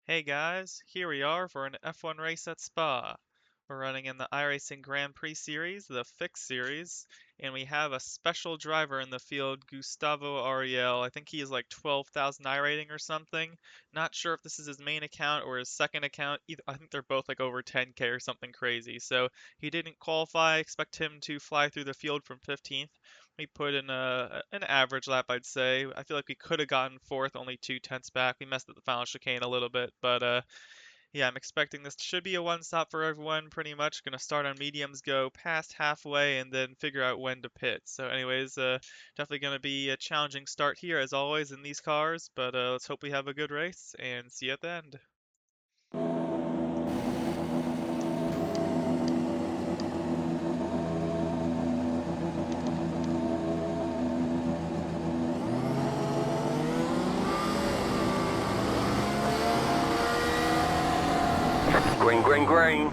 Hey guys, here we are for an F1 race at Spa. We're running in the iRacing Grand Prix Series, the Fixed Series, and we have a special driver in the field, Gustavo Ariel. I think he is like 12,000 iRating or something. Not sure if this is his main account or his second account. I think they're both like over 10K or something crazy. So he didn't qualify. Expect him to fly through the field from 15th. We put in an average lap, I'd say. I feel like we could have gotten fourth, only 2 tenths back. We messed up the final chicane a little bit, but yeah, I'm expecting this should be a one stop for everyone, pretty much. Gonna start on mediums, go past halfway, and then figure out when to pit. So, anyways, definitely gonna be a challenging start here, as always, in these cars, but let's hope we have a good race, and see you at the end. Green, green, green.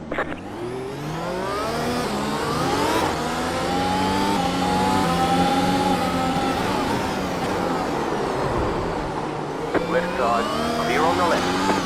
Left side, clear on the left.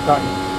Got you.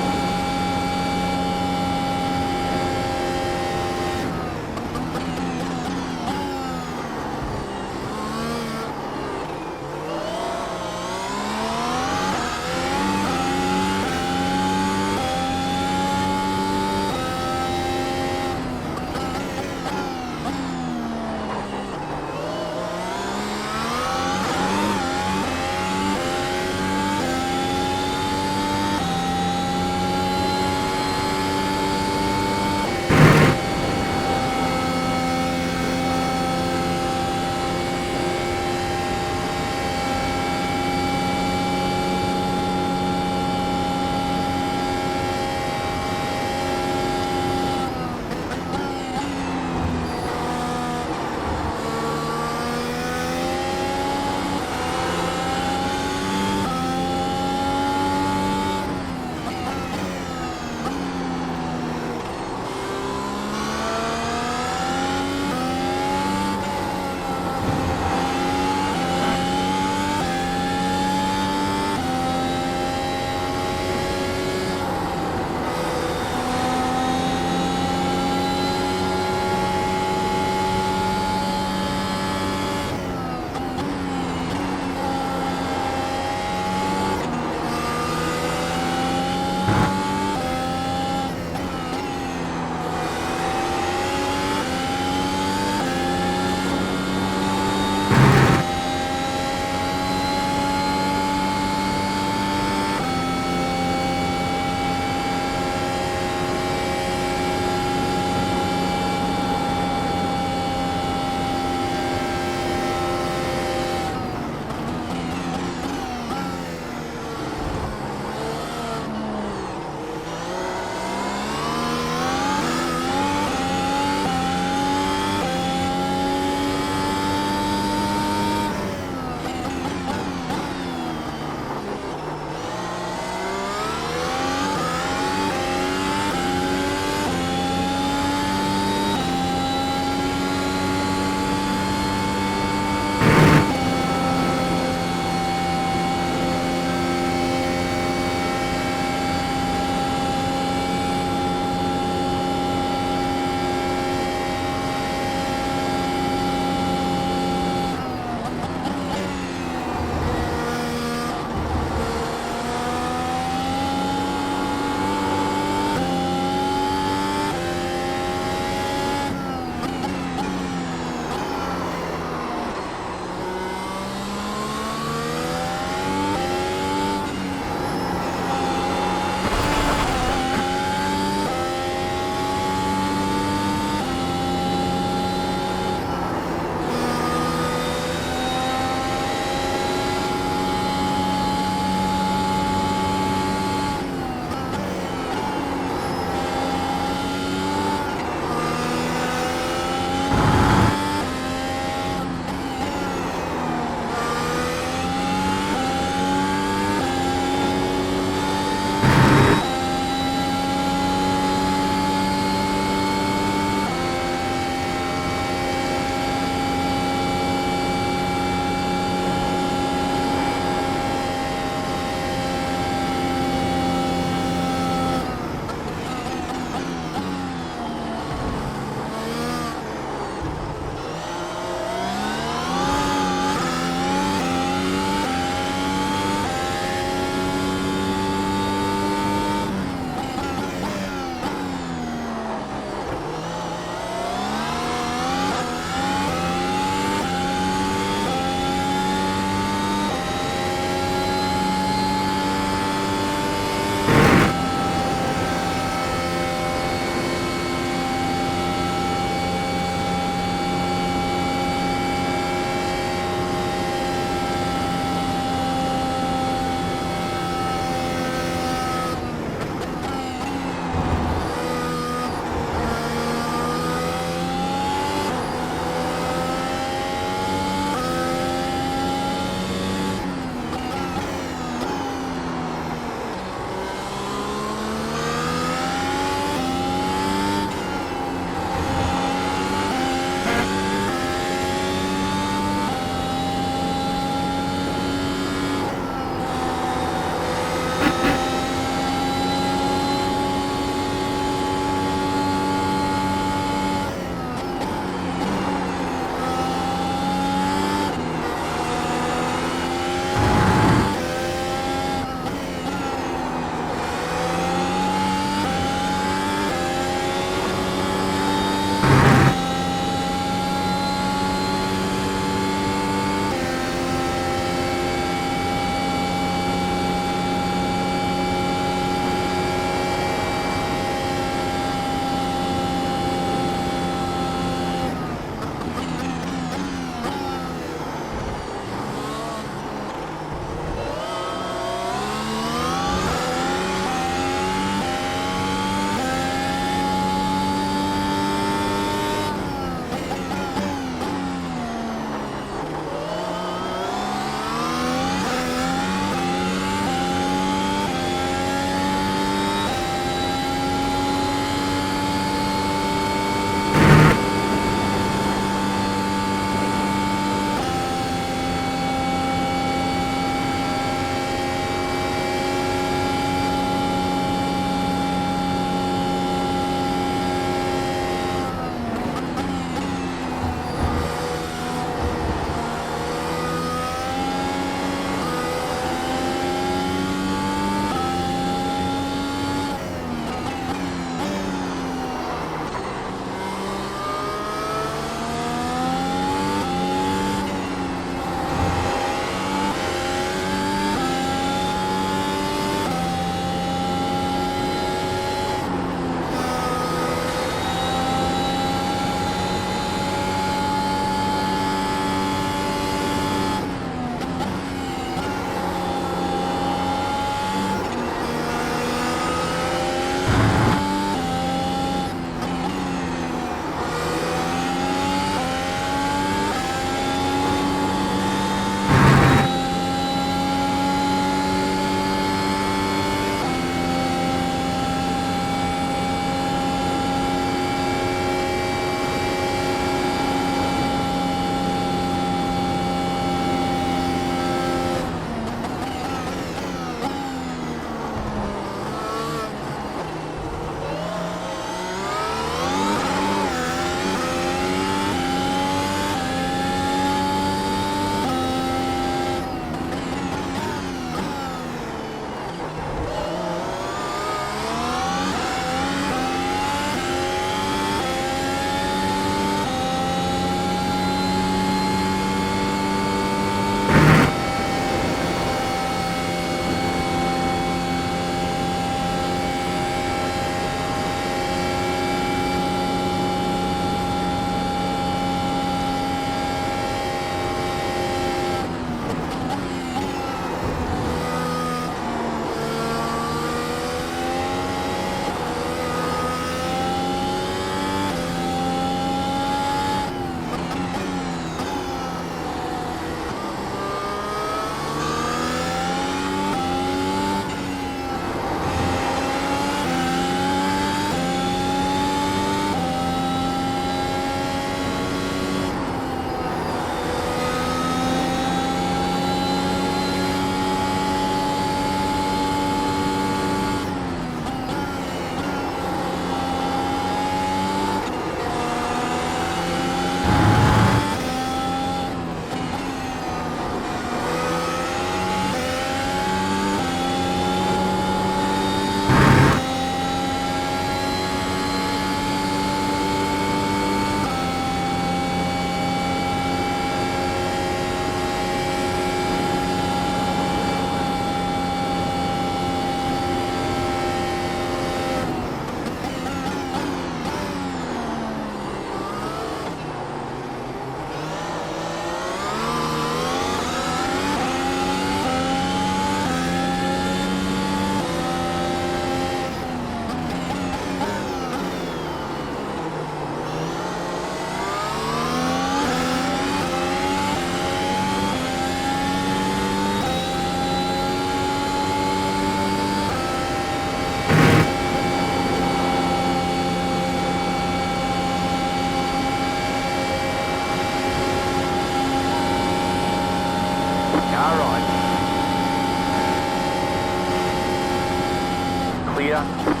Roger.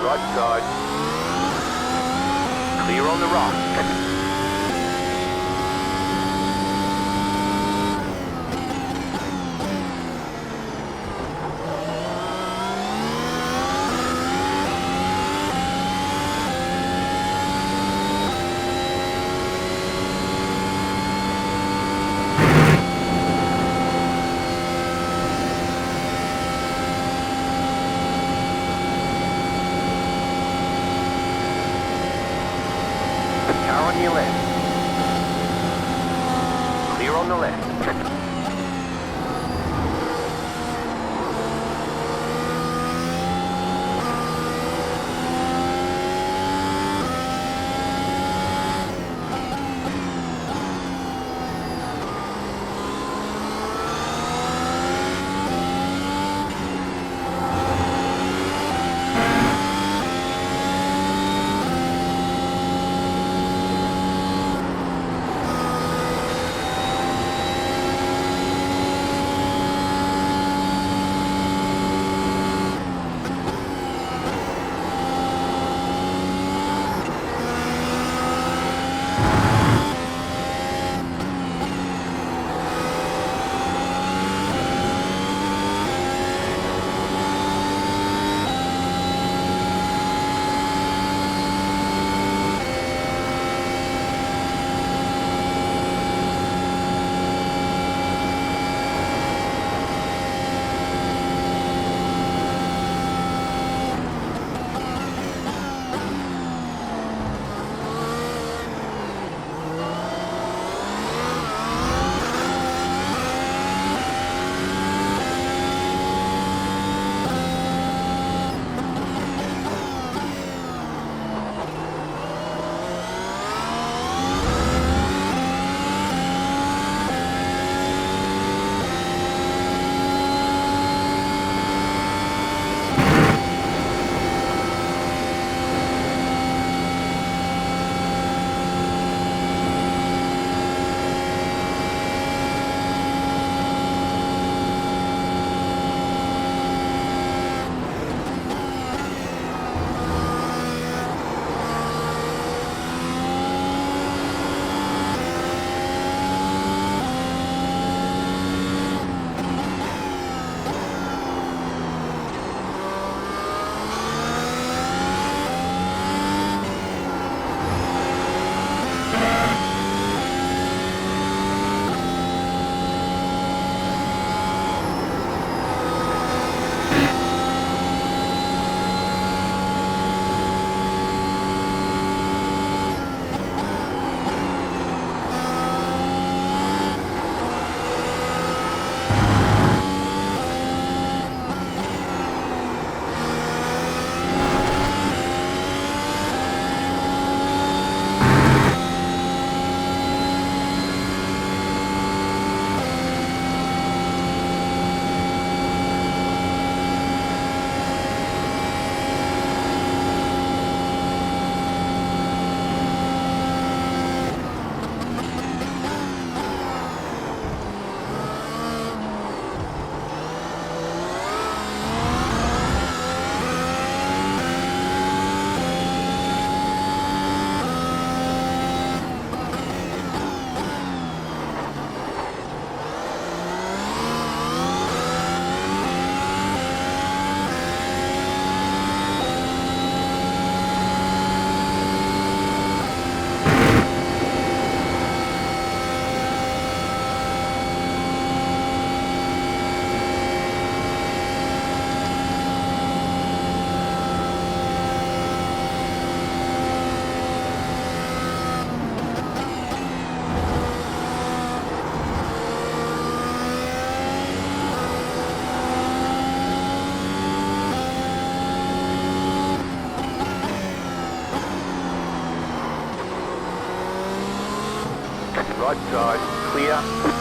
Right side. Clear on the right. Car on your left. Clear on the left. Right side, clear.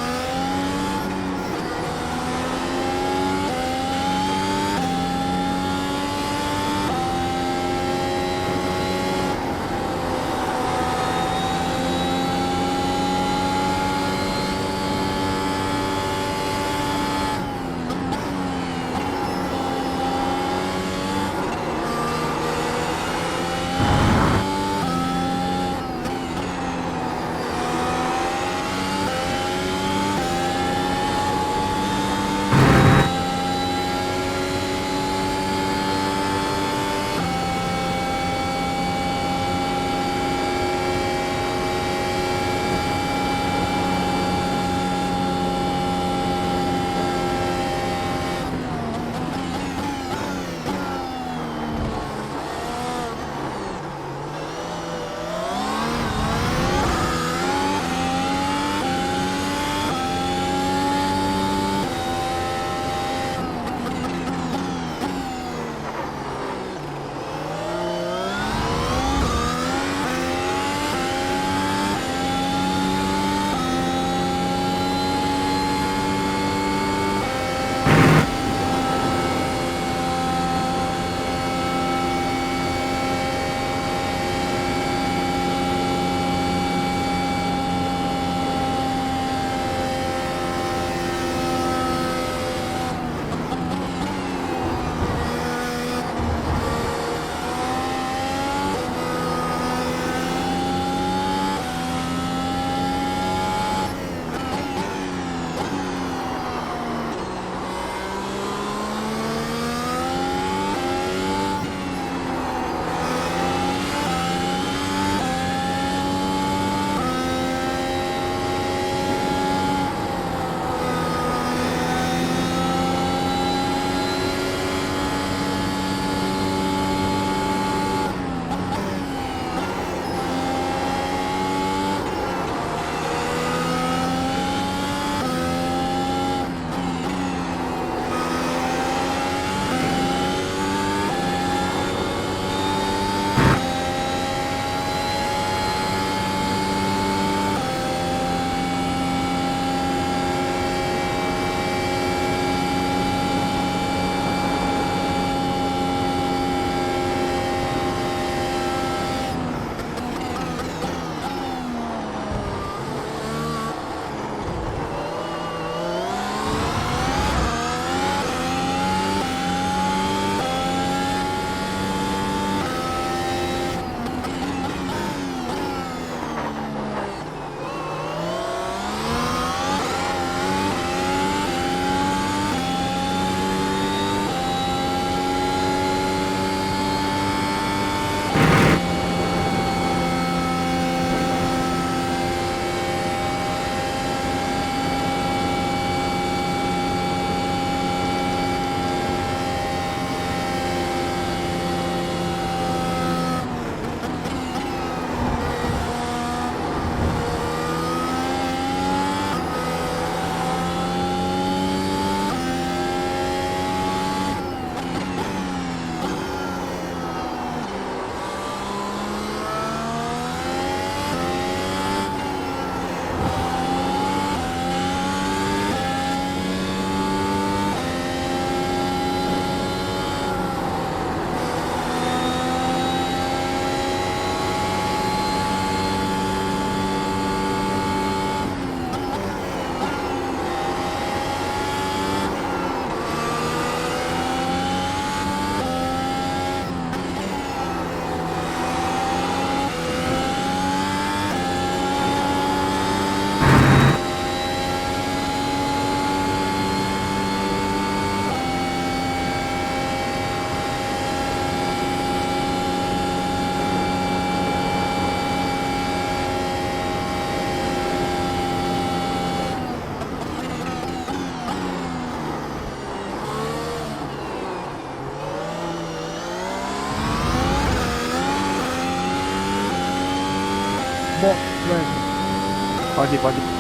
Bom, velho. Pode ir, pode ir.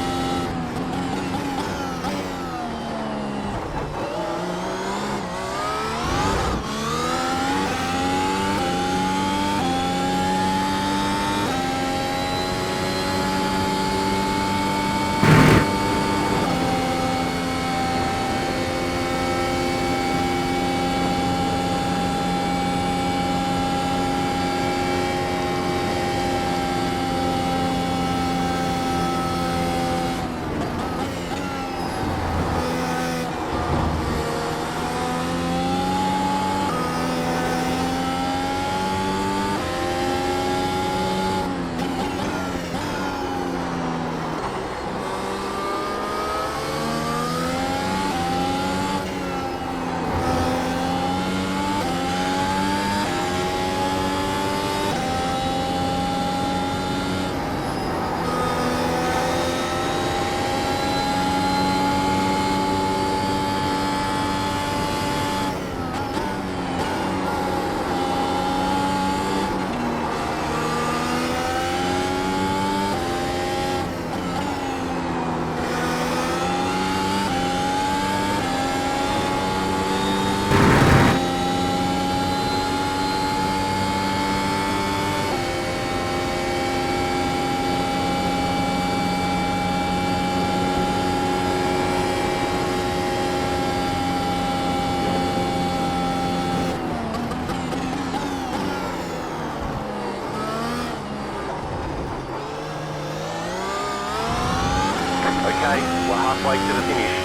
okay. We're halfway to the finish.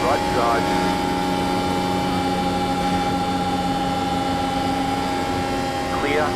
Right side. Clear.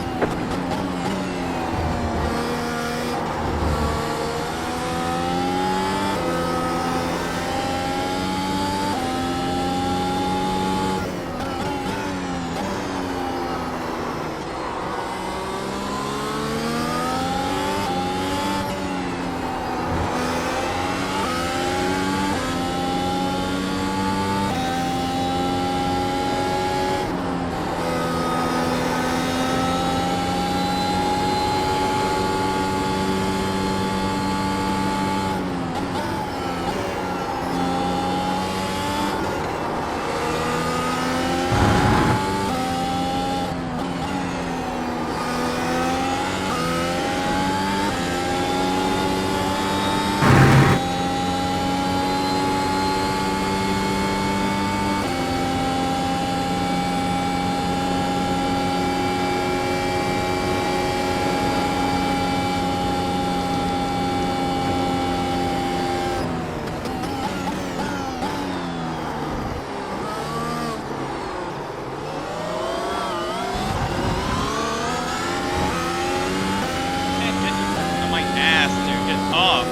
Man, get on my ass, dude. Get off.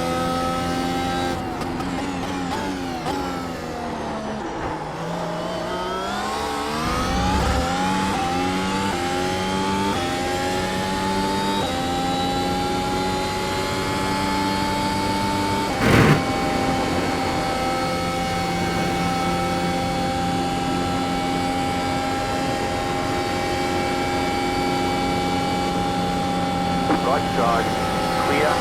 Right side. Clear.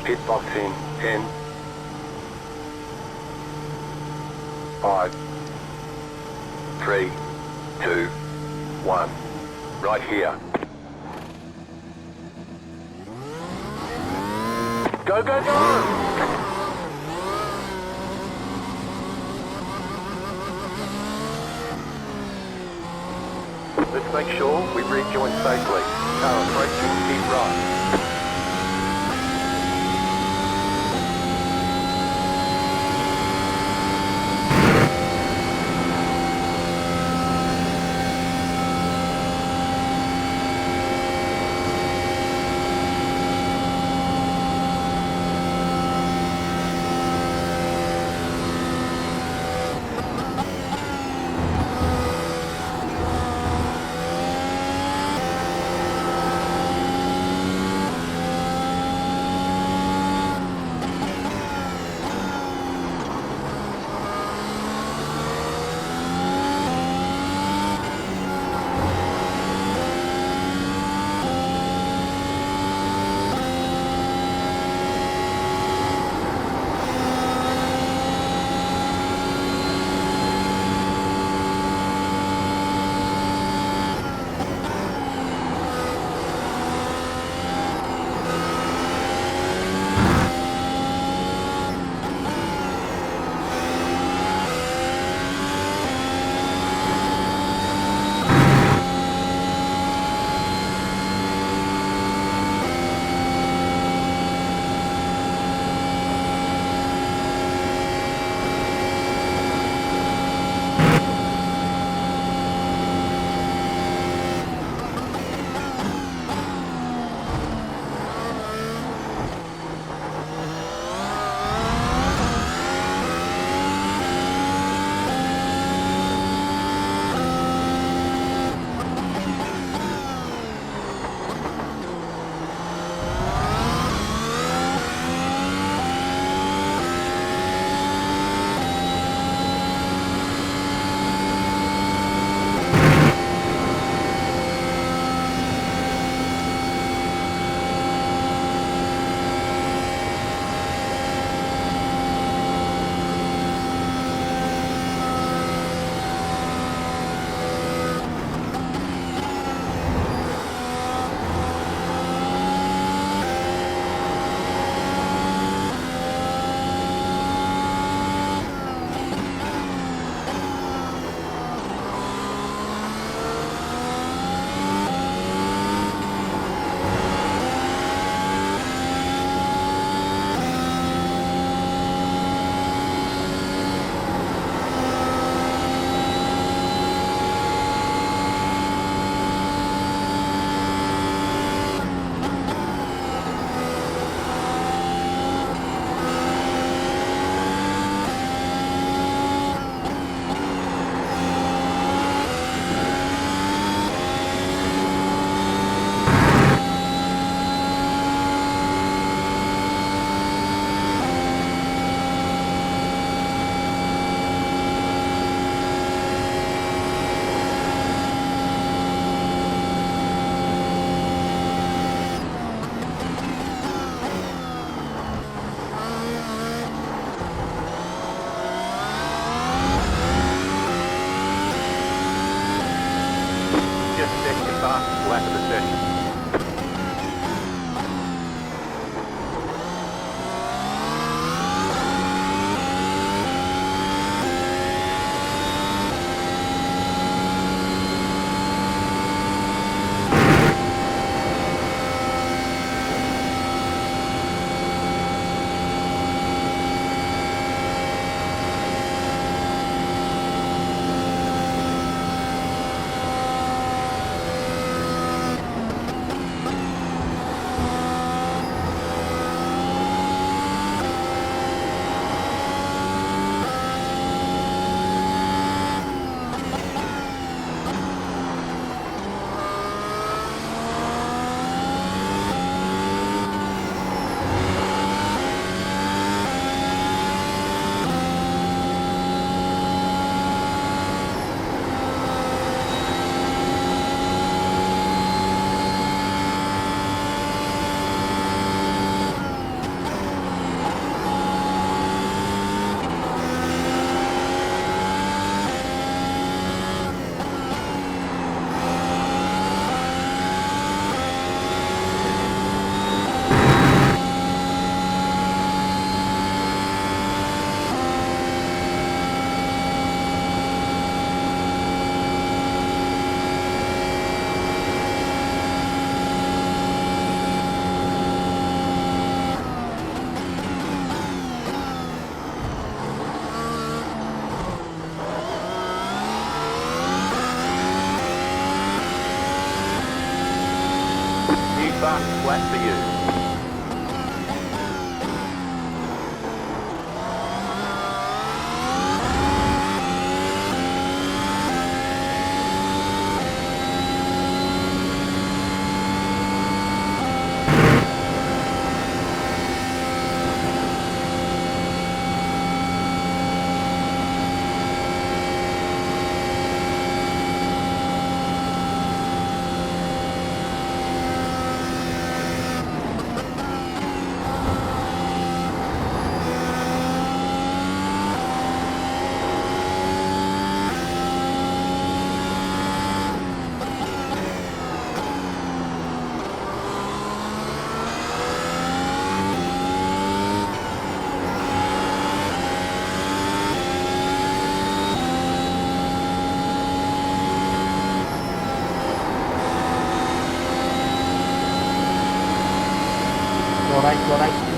Pit box in 10, 5, 3, 2, 1. Right here. Go, go, go! Let's make sure we rejoin safely. Car approaching, keep right. Lap of the session. fast flat for you. Go right.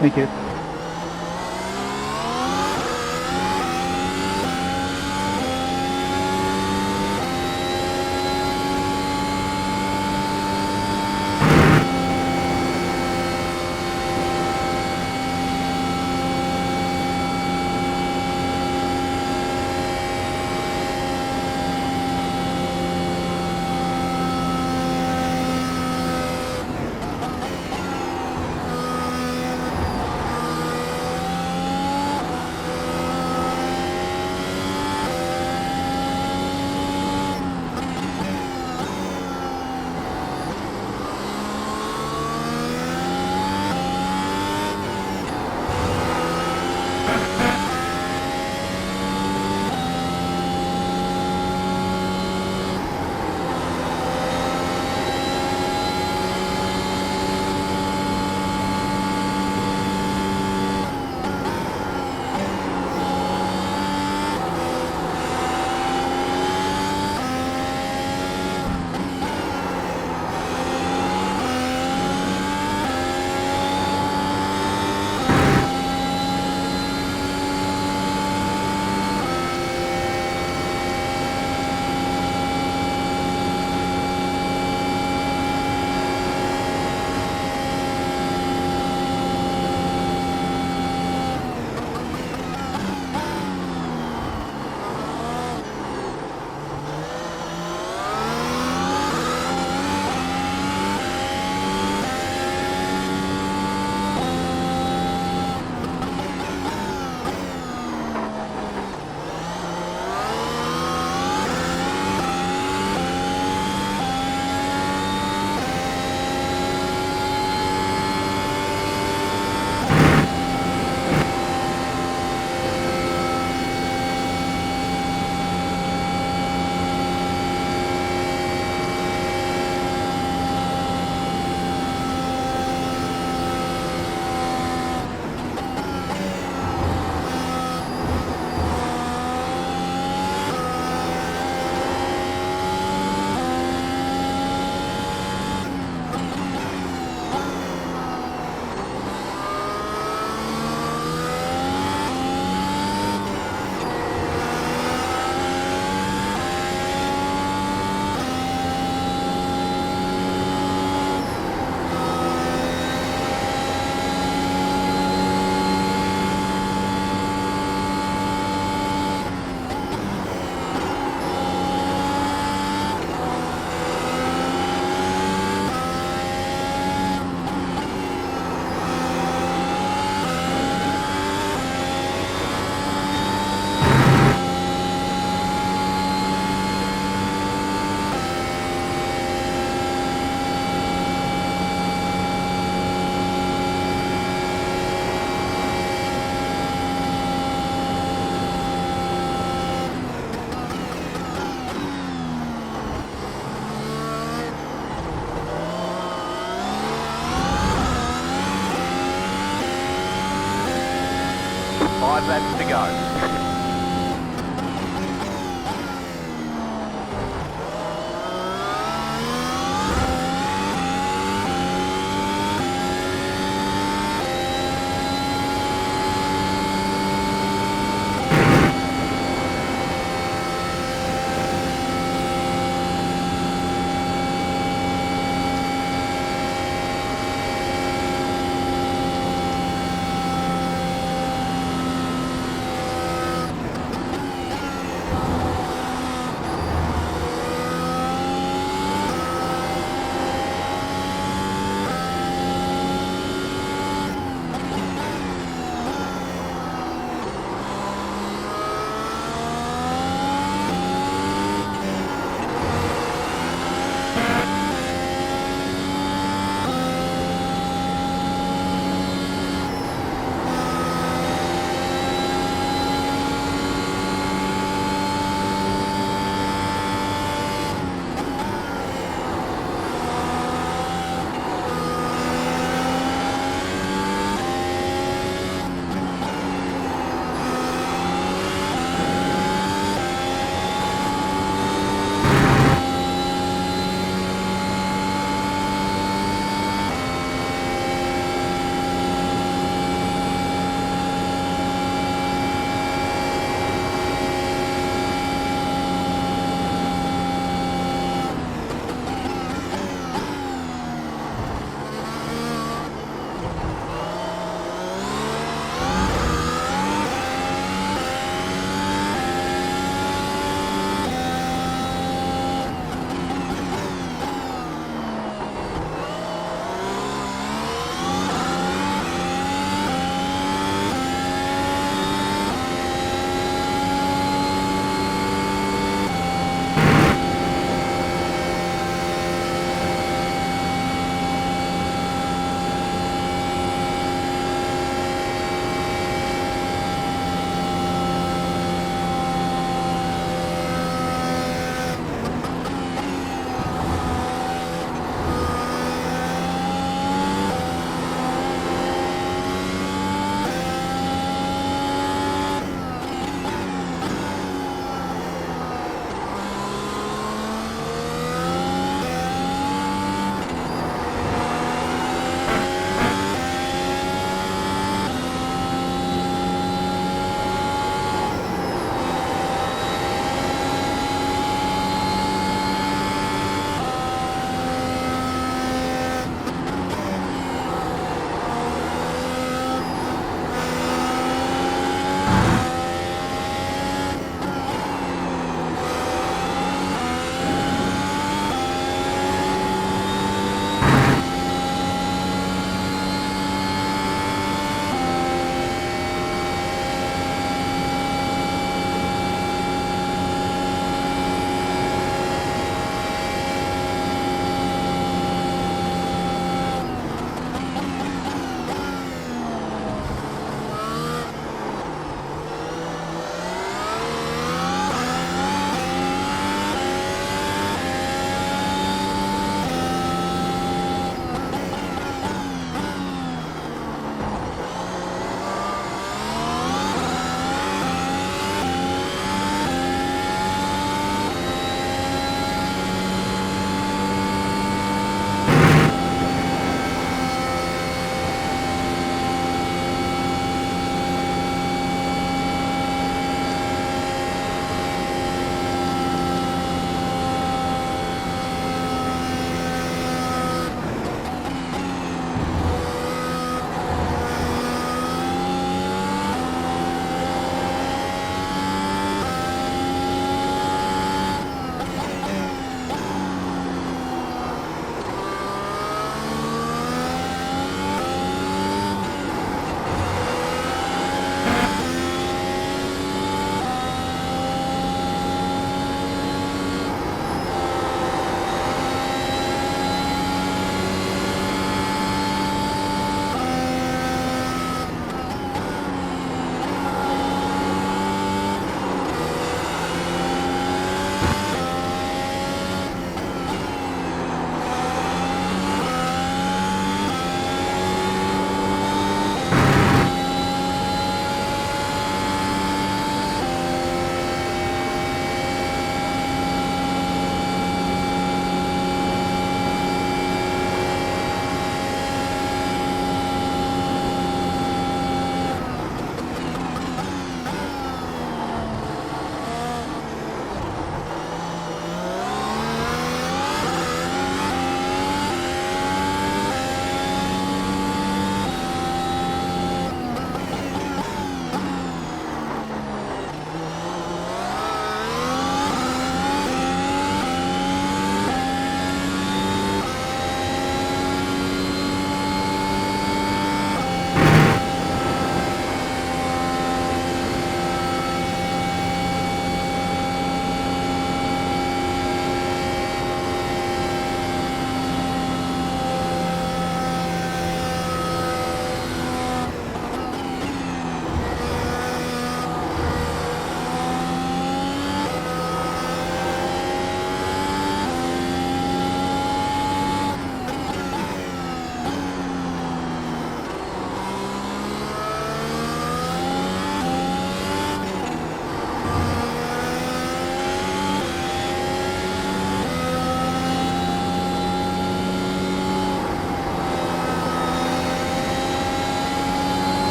Thank you. Five laps to go.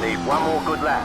Need one more good lap.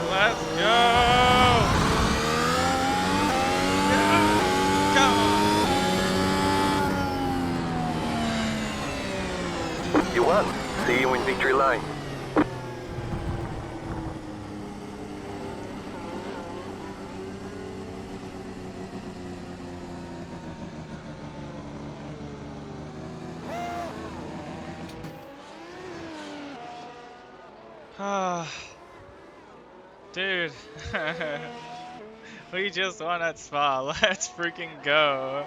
Let's go! Yeah! Come You won. See you in victory lane. on! Dude. We just won at Spa. Let's freaking go.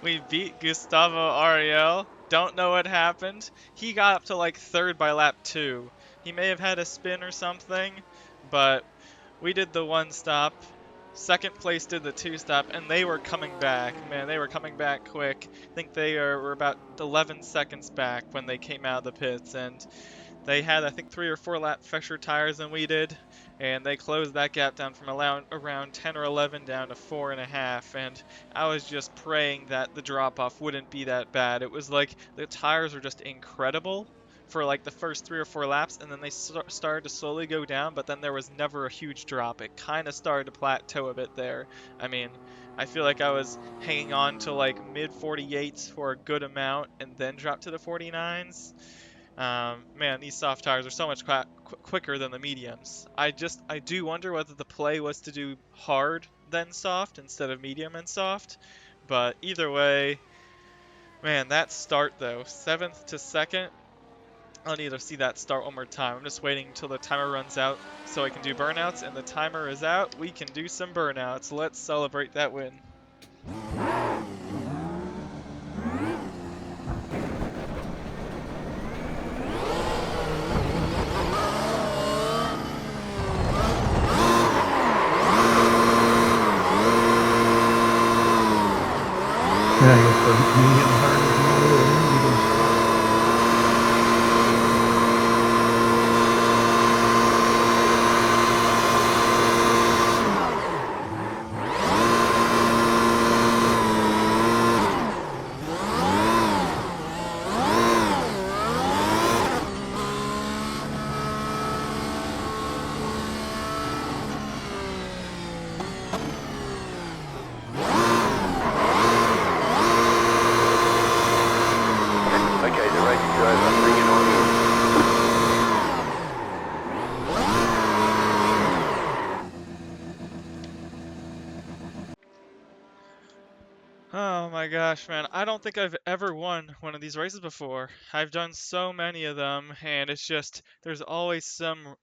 We beat Gustavo Ariel. Don't know what happened. He got up to like third by lap 2. He may have had a spin or something, but we did the one stop. Second place did the two stop, and they were coming back. Man, they were coming back quick. I think were about 11 seconds back when they came out of the pits, and they had, I think, 3 or 4 lap fresher tires than we did, and they closed that gap down from around 10 or 11 down to 4.5. And I was just praying that the drop off wouldn't be that bad. It was like the tires were just incredible for like the first 3 or 4 laps, and then they started to slowly go down, but then there was never a huge drop. It kind of started to plateau a bit there. I mean, I feel like I was hanging on to like mid 48s for a good amount and then dropped to the 49s. Man, these soft tires are so much quicker than the mediums. I do wonder whether the play was to do hard then soft instead of medium and soft. But either way, man, that start though, 7th to 2nd, I'll need to see that start one more time. I'm just waiting until the timer runs out so I can do burnouts, and the timer is out. We can do some burnouts. Let's celebrate that win. Yeah, I guess the medium hard is more medium soft. Okay, the race is over. Bring it on in. Oh my gosh, man. I don't think I've ever won one of these races before. I've done so many of them, and it's just, there's always some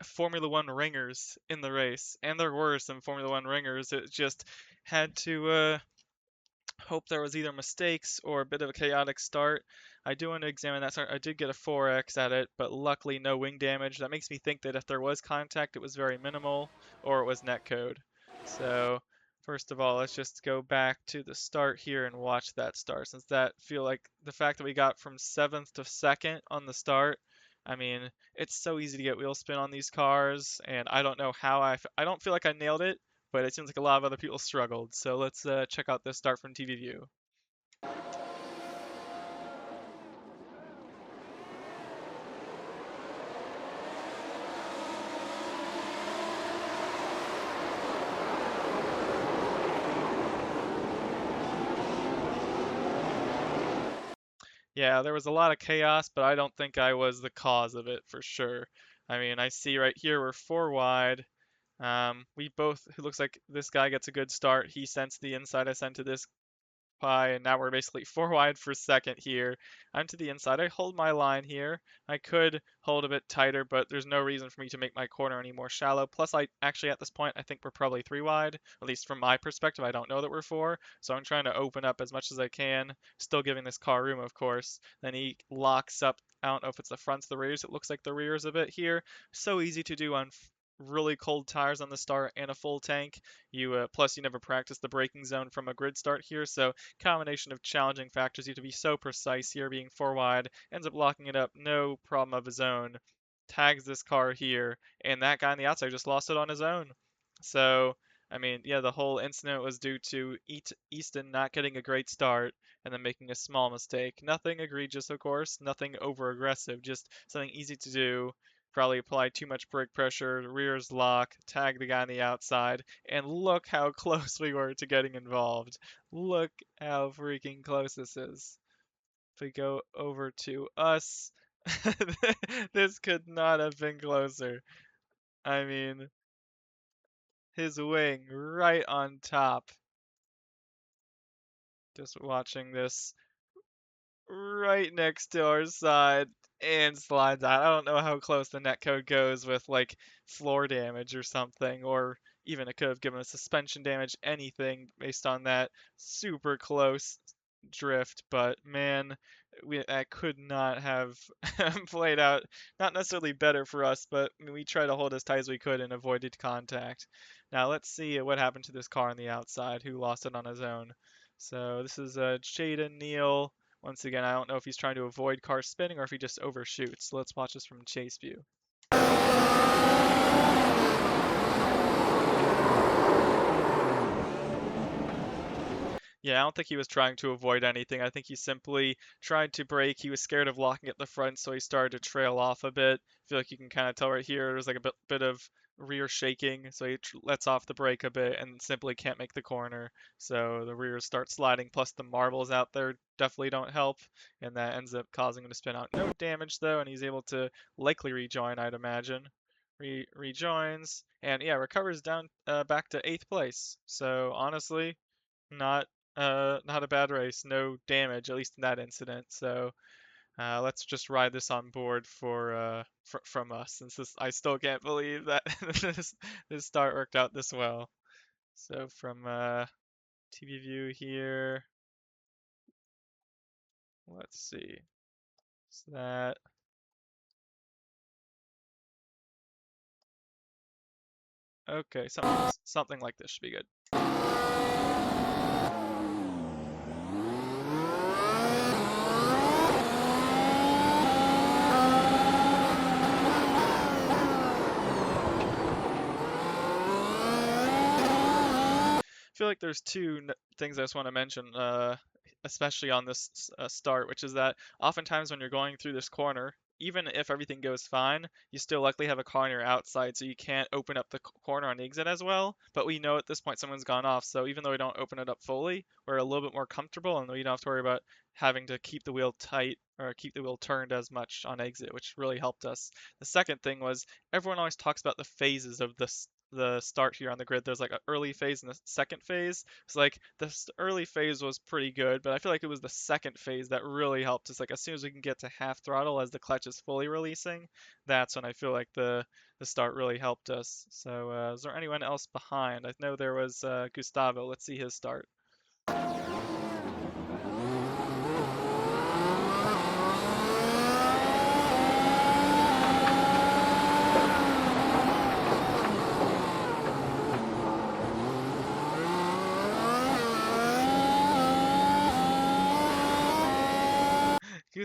Formula One ringers in the race. And there were some Formula One ringers. It just had to Hope there was either mistakes or a bit of a chaotic start. I do want to examine that start. I did get a 4x at it, but luckily no wing damage. That makes me think that if there was contact, it was very minimal or it was netcode. So first of all, let's just go back to the start here and watch that start. Since that feel like the fact that we got from 7th to 2nd on the start, I mean, it's so easy to get wheel spin on these cars, and I don't know how I don't feel like I nailed it, but it seems like a lot of other people struggled. So let's check out this start from TV view. Yeah, there was a lot of chaos, but I don't think I was the cause of it for sure. I mean, I see right here we're 4 wide. We both, it looks like this guy gets a good start. He sends the inside I sent to this pi, and now we're basically 4 wide for second here. I'm to the inside. I hold my line here. I could hold a bit tighter, but there's no reason for me to make my corner any more shallow. Plus, I actually at this point, I think we're probably 3 wide, at least from my perspective. I don't know that we're 4, so I'm trying to open up as much as I can, still giving this car room, of course. Then he locks up. I don't know if it's the fronts, the rears. It looks like the rears a bit here. So easy to do on really cold tires on the start and a full tank. Plus you never practice the braking zone from a grid start here, so combination of challenging factors. You have to be so precise here, being 4 wide, ends up locking it up, no problem of his own. Tags this car here, and that guy on the outside just lost it on his own. So, I mean, yeah, the whole incident was due to Easton not getting a great start and then making a small mistake. Nothing egregious, of course, nothing over aggressive, just something easy to do. Probably applied too much brake pressure, rears lock, tag the guy on the outside, and look how close we were to getting involved. Look how freaking close this is. If we go over to us, this could not have been closer. I mean, his wing right on top. Just watching this right next to our side and slides out. I don't know how close the netcode goes with like floor damage or something, or even it could have given us suspension damage, anything based on that super close drift. But man, I could not have played out not necessarily better for us, but I mean, we tried to hold as tight as we could and avoided contact. Now let's see what happened to this car on the outside who lost it on his own. So this is Jaden Neal. Once again, I don't know if he's trying to avoid car spinning or if he just overshoots. Let's watch this from chase view. Yeah, I don't think he was trying to avoid anything. I think he simply tried to brake. He was scared of locking at the front, so he started to trail off a bit. I feel like you can kind of tell right here there's like a bit of rear shaking, so he lets off the brake a bit and simply can't make the corner. So the rears start sliding, plus the marbles out there definitely don't help, and that ends up causing him to spin out. No damage though, and he's able to likely rejoin, I'd imagine. Rejoins, and yeah, recovers down back to 8th place. So honestly, not not a bad race, no damage, at least in that incident. So let's just ride this on board for from us, since I still can't believe that this start worked out this well. So from TV view here, let's see. So that okay, something like this should be good. Feel like there's two things I just want to mention, especially on this start, which is that oftentimes when you're going through this corner, even if everything goes fine, you still likely have a car on your outside, so you can't open up the corner on the exit as well. But we know at this point someone's gone off, so even though we don't open it up fully, we're a little bit more comfortable, and we don't have to worry about having to keep the wheel tight or keep the wheel turned as much on exit, which really helped us. The second thing was everyone always talks about the phases of the start here on the grid. There's like an early phase and a second phase. It's like the early phase was pretty good, but I feel like it was the second phase that really helped us. Like as soon as we can get to half throttle as the clutch is fully releasing, that's when I feel like the start really helped us. So is there anyone else behind? I know there was Gustavo. Let's see his start.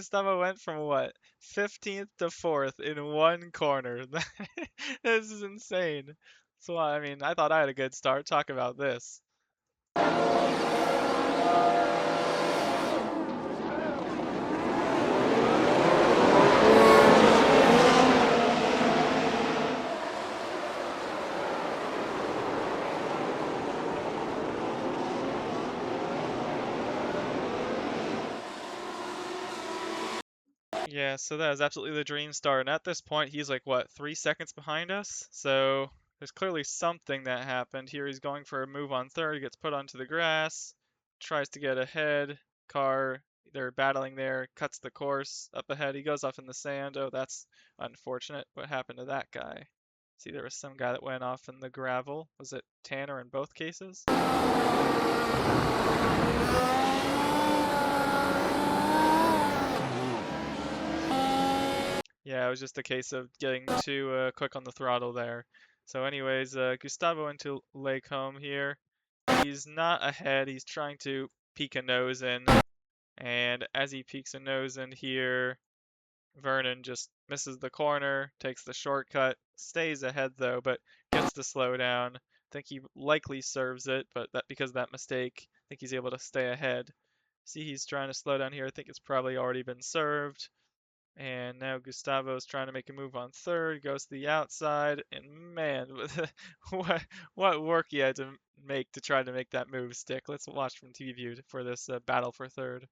Gustavo went from what? 15th to 4th in one corner. This is insane. So, I mean, I thought I had a good start. Talk about this. Yeah, so that is absolutely the dream start. And at this point, he's like, what, 3 seconds behind us? So there's clearly something that happened. Here he's going for a move on third, gets put onto the grass, tries to get ahead. Car, they're battling there, cuts the course up ahead. He goes off in the sand. Oh, that's unfortunate. What happened to that guy? See, there was some guy that went off in the gravel. Was it Tanner in both cases? Yeah, it was just a case of getting too quick on the throttle there. So anyways, Gustavo into Lake Home here. He's not ahead. He's trying to peek a nose in. And as he peeks a nose in here, Vernon just misses the corner, takes the shortcut, stays ahead though, but gets to slow down. I think he likely serves it, but that because of that mistake, I think he's able to stay ahead. See, he's trying to slow down here. I think it's probably already been served. And now Gustavo's trying to make a move on third, goes to the outside, and man, what work he had to make to try to make that move stick. Let's watch from TV view for this battle for third.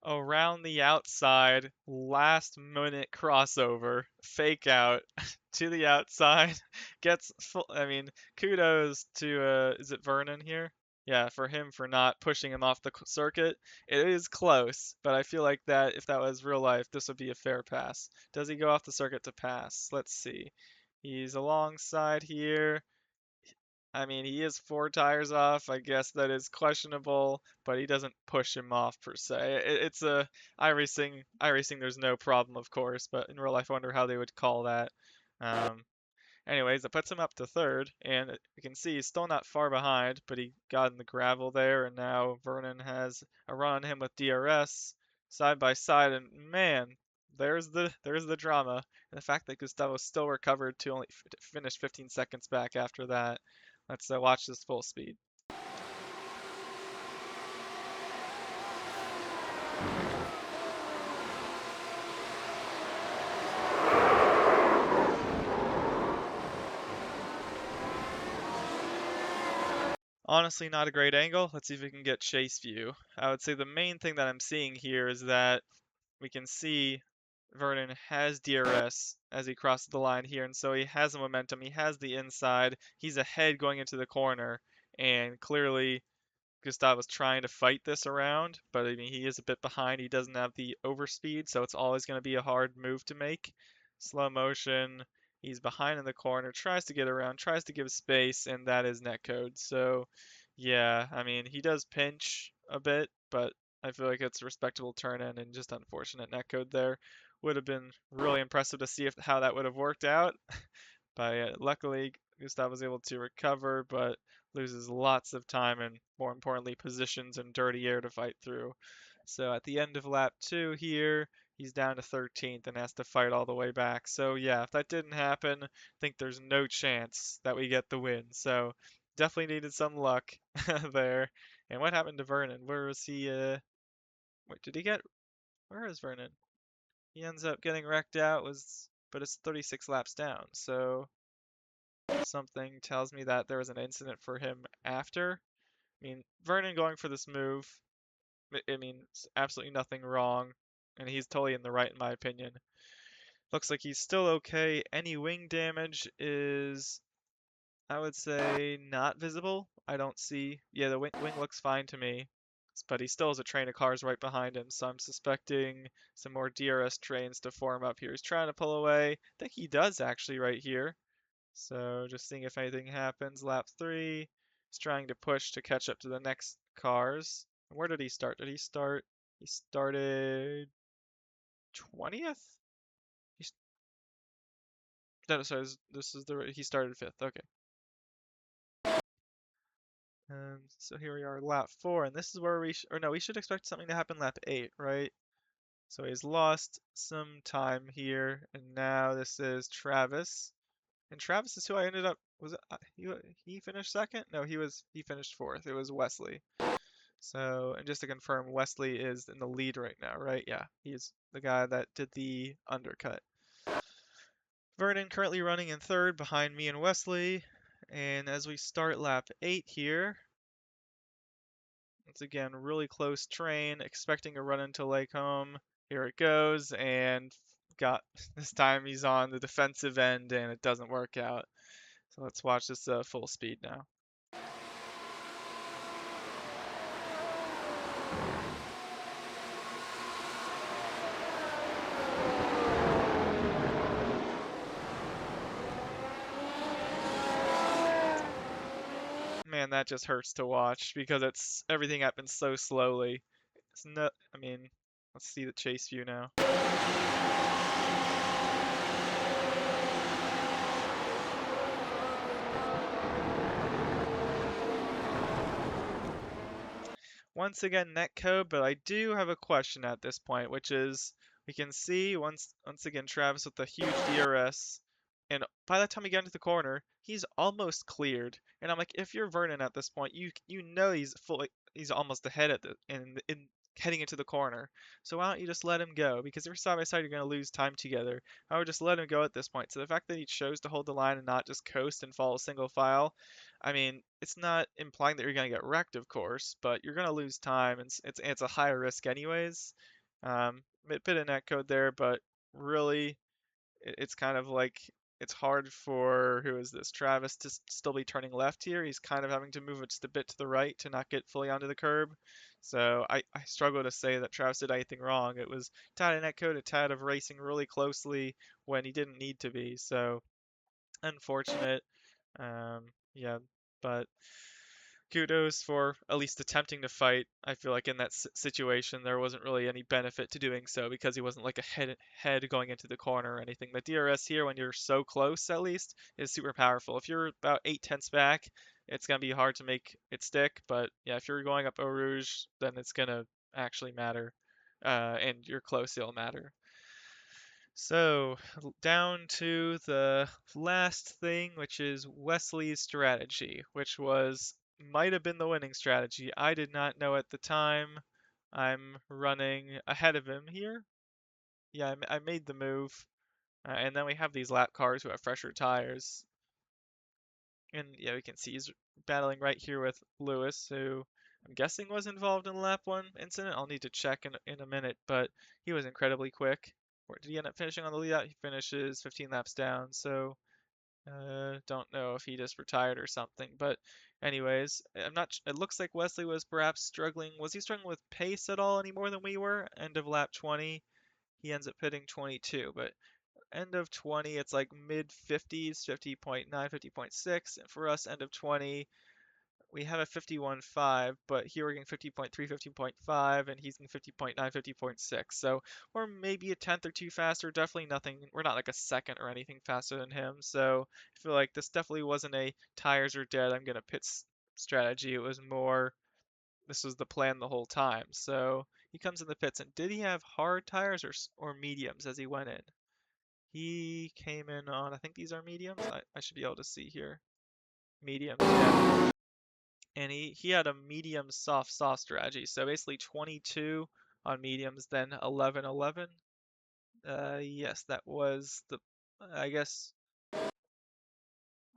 Around the outside, last minute crossover, fake out to the outside, gets full, I mean, kudos to, is it Vernon here? Yeah, for him for not pushing him off the circuit. It is close, but I feel like that if that was real life, this would be a fair pass. Does he go off the circuit to pass? Let's see. He's alongside here. I mean, he is 4 tires off. I guess that is questionable, but he doesn't push him off per se. It's a iRacing. There's no problem, of course, but in real life, I wonder how they would call that. Um, Anyways, it puts him up to third, and you can see he's still not far behind, but he got in the gravel there, and now Vernon has a run on him with DRS side by side, and man, there's the drama, and the fact that Gustavo still recovered to only finish 15 seconds back after that. Let's watch this full speed. Honestly, not a great angle. Let's see if we can get chase view. I would say the main thing that I'm seeing here is that we can see Vernon has DRS as he crosses the line here, and so he has the momentum. He has the inside. He's ahead going into the corner, and clearly Gustavo's trying to fight this around, but I mean he is a bit behind. He doesn't have the overspeed, so it's always going to be a hard move to make. Slow motion. He's behind in the corner, tries to get around, tries to give space, and that is netcode. So, yeah, I mean he does pinch a bit, but I feel like it's a respectable turn in and just unfortunate netcode there. Would have been really impressive to see if how that would have worked out. But luckily, Gustav was able to recover, but loses lots of time and, more importantly, positions and dirty air to fight through. So at the end of lap 2 here, he's down to 13th and has to fight all the way back. So yeah, if that didn't happen, I think there's no chance that we get the win. So definitely needed some luck there. And what happened to Vernon? Where was he? Wait, did he get? Where is Vernon? He ends up getting wrecked out. But it's 36 laps down. So something tells me that there was an incident for him after. I mean, Vernon going for this move, I mean, it's absolutely nothing wrong, and he's totally in the right in my opinion. Looks like he's still okay. Any wing damage is, I would say, not visible. I don't see. Yeah, the wing looks fine to me, but he still has a train of cars right behind him, so I'm suspecting some more DRS trains to form up here. He's trying to pull away. I think he does actually right here. So just seeing if anything happens. Lap 3. He's trying to push to catch up to the next cars. Where did he start? Did he start? He started 20th? He's, no, sorry, this is the he started 5th. Okay. So here we are, lap 4, and this is where or no, we should expect something to happen lap 8, right? So he's lost some time here, and now this is Travis. And Travis is who I ended up was it, he finished second? No, he finished 4th. It was Wesley. So, and just to confirm, Wesley is in the lead right now, right? Yeah, he's the guy that did the undercut. Vernon currently running in 3rd behind me and Wesley. And as we start lap 8 here, once again, really close train, expecting a run into Lake Home. Here it goes, and got this time he's on the defensive end, and it doesn't work out. So let's watch this full speed now. Man, that just hurts to watch because it's everything happens so slowly. It's not, I mean, let's see the chase view now. Once again, netcode, but I do have a question at this point, which is we can see once again Travis with the huge DRS, and by the time we get into the corner, he's almost cleared. And I'm like, if you're Vernon at this point, you know he's almost ahead at in heading into the corner. So why don't you just let him go? Because if you're side by side, you're gonna lose time together. I would just let him go at this point. So the fact that he chose to hold the line and not just coast and follow single file, I mean, it's not implying that you're going to get wrecked, of course, but you're going to lose time, and it's a higher risk anyways. Bit of netcode there, but really, it's kind of like it's hard for who is this Travis to still be turning left here. He's kind of having to move it just a bit to the right to not get fully onto the curb. So I struggle to say that Travis did anything wrong. It was a tad of netcode, a tad of racing really closely when he didn't need to be. So unfortunate. Yeah, but kudos for at least attempting to fight. I feel like in that situation there wasn't really any benefit to doing so because he wasn't like a head going into the corner or anything. The DRS here, when you're so close at least, is super powerful. If you're about 8/10 back, it's gonna be hard to make it stick. But yeah, if you're going up Eau Rouge, then it's gonna actually matter, and you're close, it'll matter. So, down to the last thing, which is Wesley's strategy, which might have been the winning strategy. I did not know at the time. I'm running ahead of him here. Yeah, I made the move. And then we have these lap cars who have fresher tires. And yeah, we can see he's battling right here with Lewis, who I'm guessing was involved in the lap 1 incident. I'll need to check in a minute, but he was incredibly quick. Where did he end up finishing on the lead out? He finishes 15 laps down, so don't know if he just retired or something. But anyways, I'm not. It looks like Wesley was perhaps struggling. Was he struggling with pace at all any more than we were? End of lap 20, he ends up hitting 22, but end of 20, it's like mid 50s, 50.9, 50.6. And for us, end of 20, we have a 51.5, but here we're getting 50.3, 50.5, and he's getting 50.9, 50.6. So we're maybe a tenth or two faster. Definitely nothing. We're not like a second or anything faster than him. So I feel like this definitely wasn't a tires are dead, I'm gonna pit strategy. It was more this was the plan the whole time. So he comes in the pits, and did he have hard tires or mediums as he went in? He came in on, I think these are mediums. I should be able to see here. Mediums, yeah. And he had a medium soft strategy. So basically 22 on mediums, then 11 11. Yes, that was the I guess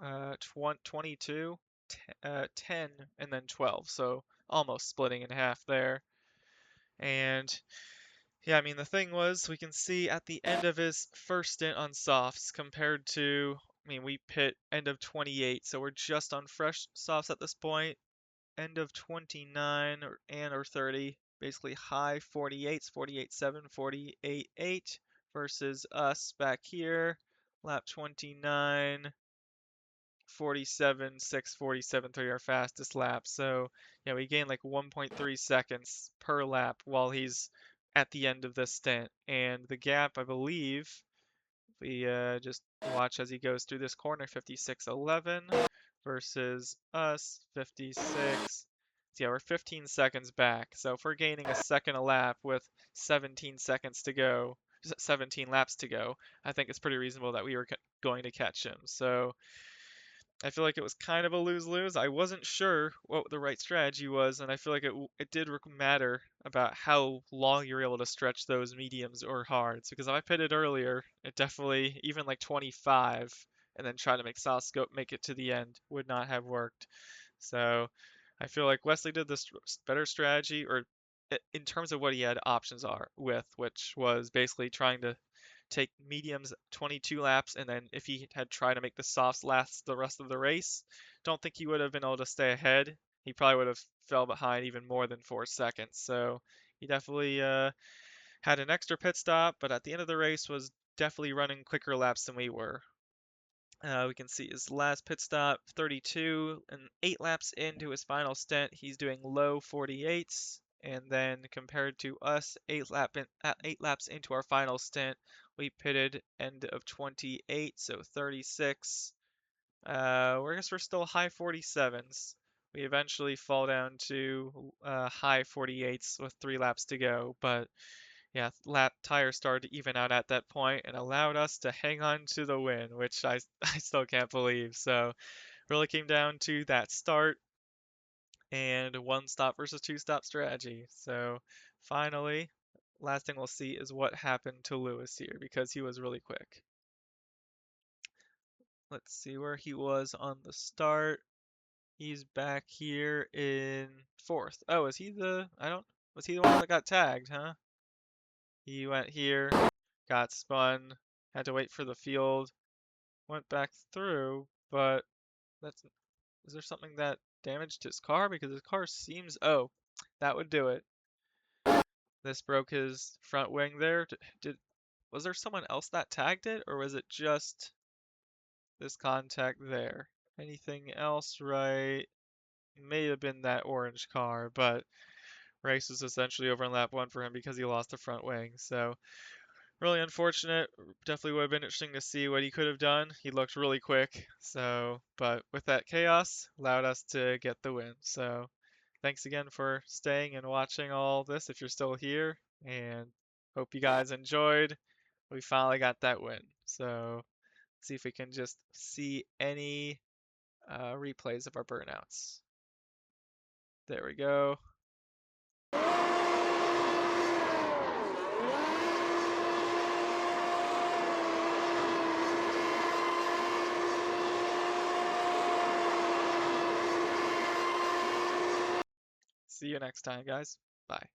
22, 10, and then 12. So almost splitting in half there. And yeah, I mean, the thing was, we can see at the end of his first stint on softs compared to, I mean, we pit end of 28, so we're just on fresh softs at this point. End of 29 or 30, basically high 48s, 48.7, 48.8 versus us back here, lap 29. 47.6, 47.3 our fastest lap. So yeah, we gained like 1.3 seconds per lap while he's at the end of this stint. And the gap, I believe, we just watch as he goes through this corner, 56.11 versus us, 56. So yeah, we're 15 seconds back. So if we're gaining a second a lap with 17 seconds to go, 17 laps to go, I think it's pretty reasonable that we were going to catch him. So I feel like it was kind of a lose-lose. I wasn't sure what the right strategy was, and I feel like it did matter about how long you're able to stretch those mediums or hards. Because if I pitted earlier, it definitely, even like 25, and then try to make soft scope make it to the end would not have worked. So I feel like Wesley did this better strategy, or in terms of what he had options are with, which was basically trying to take mediums 22 laps, and then if he had tried to make the softs last the rest of the race, don't think he would have been able to stay ahead. He probably would have fell behind even more than 4 seconds. So he definitely had an extra pit stop, but at the end of the race was definitely running quicker laps than we were. We can see his last pit stop, 32, and 8 laps into his final stint, he's doing low 48s. And then compared to us, 8 laps into our final stint, we pitted end of 28, so 36. I guess we're still high 47s. We eventually fall down to high 48s with 3 laps to go, but yeah, lap tires started to even out at that point and allowed us to hang on to the win, which I still can't believe. So really came down to that start and one stop versus two stop strategy. So finally, last thing we'll see is what happened to Lewis here because he was really quick. Let's see where he was on the start. He's back here in fourth. Oh, was he the one that got tagged, huh? He went here, got spun, had to wait for the field, went back through, but that's is there something that damaged his car? Because his car seems, oh, that would do it. This broke his front wing there. Was there someone else that tagged it, or was it just this contact there? Anything else right? May have been that orange car, but race was essentially over in lap one for him because he lost the front wing. So really unfortunate. Definitely would have been interesting to see what he could have done. He looked really quick. So, but with that chaos, allowed us to get the win. So, thanks again for staying and watching all this if you're still here. And hope you guys enjoyed. We finally got that win. So, see if we can just see any replays of our burnouts. There we go. See you next time, guys. Bye.